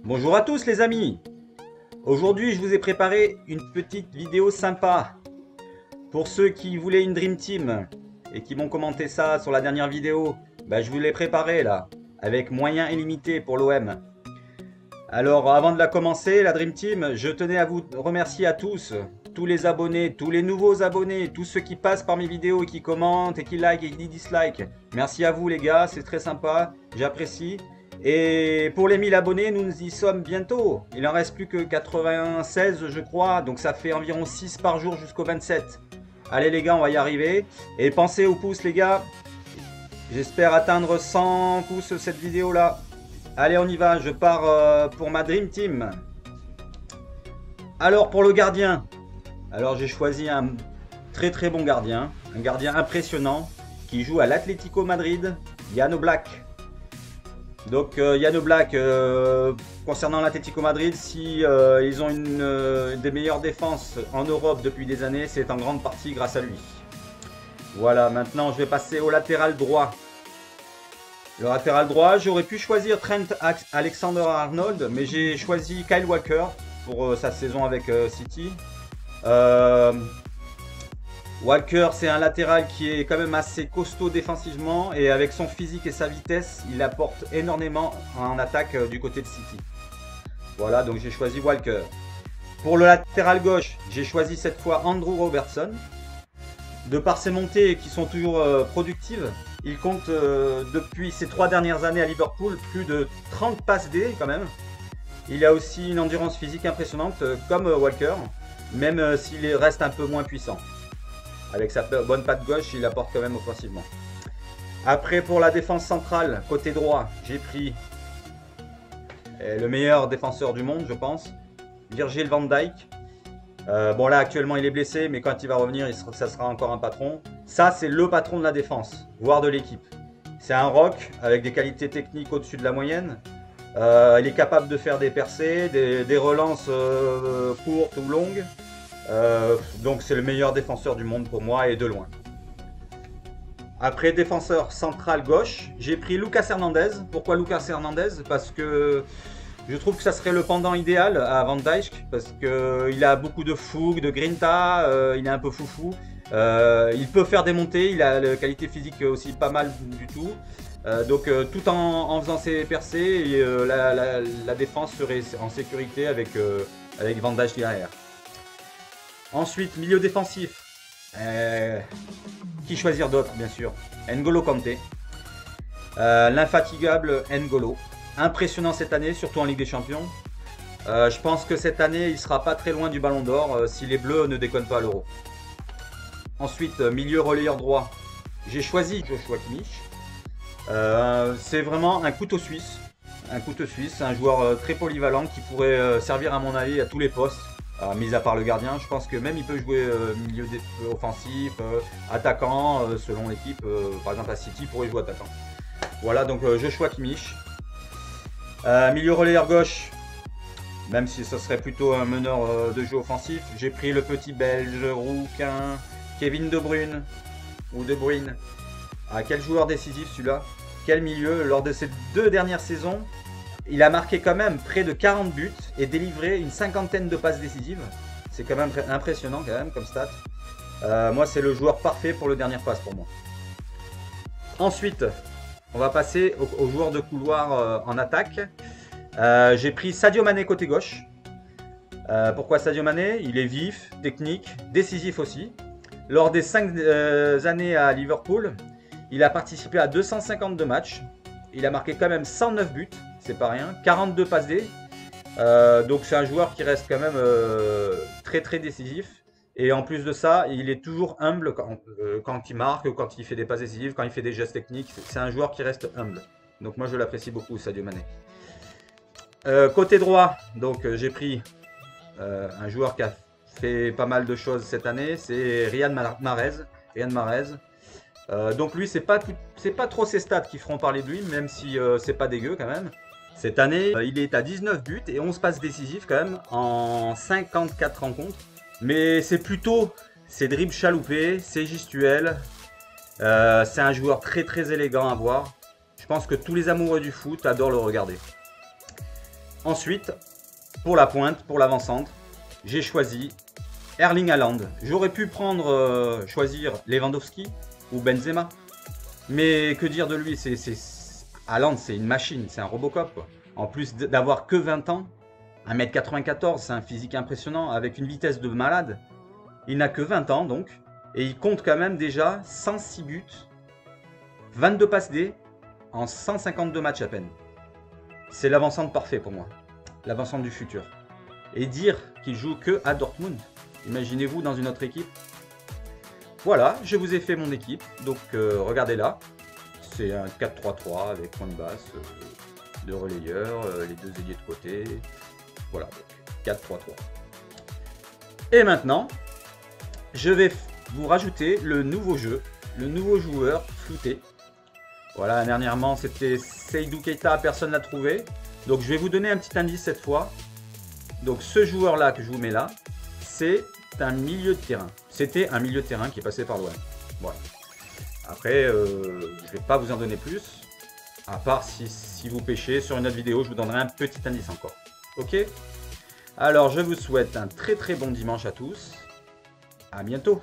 Bonjour à tous les amis. Aujourd'hui je vous ai préparé une petite vidéo sympa. Pour ceux qui voulaient une Dream Team et qui m'ont commenté ça sur la dernière vidéo, je vous l'ai préparé là, avec moyens illimités pour l'OM. Alors avant de la commencer, la Dream Team, je tenais à vous remercier à tous les abonnés, tous les nouveaux abonnés, tous ceux qui passent par mes vidéos et qui commentent et qui like et qui dislike. Merci à vous les gars, c'est très sympa, j'apprécie. Et pour les 1000 abonnés, nous y sommes bientôt. Il en reste plus que 96 je crois, donc ça fait environ 6 par jour jusqu'au 27. Allez les gars, on va y arriver. Et pensez aux pouces les gars. J'espère atteindre 100 pouces cette vidéo là. Allez on y va, je pars pour ma Dream Team. Alors pour le gardien. Alors j'ai choisi un très bon gardien. Un gardien impressionnant qui joue à l'Atlético Madrid, Jan Oblak. Donc Jan Oblak, concernant l'Atlético Madrid, si ils ont une des meilleures défenses en Europe depuis des années, c'est en grande partie grâce à lui. Voilà, maintenant je vais passer au latéral droit. Le latéral droit, j'aurais pu choisir Trent Alexander-Arnold, mais j'ai choisi Kyle Walker pour sa saison avec City. Walker, c'est un latéral qui est quand même assez costaud défensivement et avec son physique et sa vitesse, il apporte énormément en attaque du côté de City. Voilà, donc j'ai choisi Walker. Pour le latéral gauche, j'ai choisi cette fois Andrew Robertson. De par ses montées qui sont toujours productives, il compte depuis ces 3 dernières années à Liverpool plus de 30 passes D quand même. Il a aussi une endurance physique impressionnante comme Walker, même s'il reste un peu moins puissant. Avec sa bonne patte gauche, il apporte quand même offensivement. Après, pour la défense centrale, côté droit, j'ai pris le meilleur défenseur du monde, je pense, Virgil van Dijk. Bon là, actuellement, il est blessé, mais quand il va revenir, ça sera encore un patron. Ça, c'est le patron de la défense, voire de l'équipe. C'est un rock avec des qualités techniques au-dessus de la moyenne. Il est capable de faire des percées, des relances courtes ou longues. Donc c'est le meilleur défenseur du monde pour moi et de loin. Après défenseur central gauche, j'ai pris Lucas Hernandez. Pourquoi Lucas Hernandez? Parce que je trouve que ça serait le pendant idéal à Van Dijk, parce qu'il a beaucoup de fougue, de grinta, il est un peu foufou. Il peut faire des montées, il a la qualité physique aussi pas mal du tout. Donc tout en faisant ses percées, la défense serait en sécurité avec Van Dijk derrière. Ensuite, milieu défensif. Qui choisir d'autre, bien sûr? N'Golo Kanté. L'infatigable N'Golo. Impressionnant cette année, surtout en Ligue des Champions. Je pense que cette année, il ne sera pas très loin du Ballon d'Or si les Bleus ne déconnent pas à l'Euro. Ensuite, milieu relayeur droit. J'ai choisi Joshua Kimmich. C'est vraiment un couteau suisse. Un couteau suisse, un joueur très polyvalent qui pourrait servir à mon avis à tous les postes. Mis à part le gardien, je pense que même il peut jouer milieu offensif, attaquant, selon l'équipe. Par exemple à City, il pourrait jouer attaquant. Voilà, donc Joshua Kimmich. Milieu relayeur gauche, même si ce serait plutôt un meneur de jeu offensif, j'ai pris le petit belge rouquin Kevin De Bruyne. Ou De Bruyne. Quel joueur décisif celui-là. Quel milieu. Lors de ces 2 dernières saisons, il a marqué quand même près de 40 buts et délivré une 50aine de passes décisives. C'est quand même impressionnant quand même comme stat. Moi c'est le joueur parfait pour le dernier passe pour moi. Ensuite, on va passer aux joueurs de couloir en attaque. J'ai pris Sadio Mané côté gauche. Pourquoi Sadio Mané? Il est vif, technique, décisif aussi. Lors des 5 années à Liverpool, il a participé à 252 matchs. Il a marqué quand même 109 buts. C'est pas rien, 42 passes D. Donc c'est un joueur qui reste quand même très décisif. Et en plus de ça, il est toujours humble quand il marque, quand il fait des passes décisives, quand il fait des gestes techniques. C'est un joueur qui reste humble. Donc moi je l'apprécie beaucoup, Sadio Mané. Côté droit, donc j'ai pris un joueur qui a fait pas mal de choses cette année, c'est Riyad Mahrez. Donc lui, c'est pas trop ses stats qui feront parler de lui, même si c'est pas dégueu quand même. Cette année, il est à 19 buts et 11 passes décisives quand même en 54 rencontres. Mais c'est plutôt ses dribbles chaloupés, ses gestuels. C'est un joueur très élégant à voir. Je pense que tous les amoureux du foot adorent le regarder. Ensuite, pour la pointe, pour l'avant-centre, j'ai choisi Erling Haaland. J'aurais pu choisir Lewandowski ou Benzema. Mais que dire de lui, Haaland, c'est une machine, c'est un Robocop, quoi. En plus d'avoir que 20 ans, 1m94, c'est un physique impressionnant, avec une vitesse de malade. Il n'a que 20 ans, donc. Et il compte quand même déjà 106 buts, 22 passes D en 152 matchs à peine. C'est l'avant-centre parfait pour moi. L'avant-centre du futur. Et dire qu'il joue que à Dortmund. Imaginez-vous dans une autre équipe. Voilà, je vous ai fait mon équipe. Donc regardez là. C'est un 4-3-3 avec point de basse, deux relayeurs, les deux ailiers de côté. Voilà, 4-3-3. Et maintenant, je vais vous rajouter le nouveau jeu, le nouveau joueur flouté. Voilà, dernièrement c'était Seydou Keita, personne n'a trouvé. Donc je vais vous donner un petit indice cette fois. Donc ce joueur là que je vous mets là, c'est un milieu de terrain. C'était un milieu de terrain qui est passé par l'OM. Voilà. Après, je ne vais pas vous en donner plus. À part si vous pêchez sur une autre vidéo, je vous donnerai un petit indice encore. Ok? Alors je vous souhaite un très très bon dimanche à tous. À bientôt.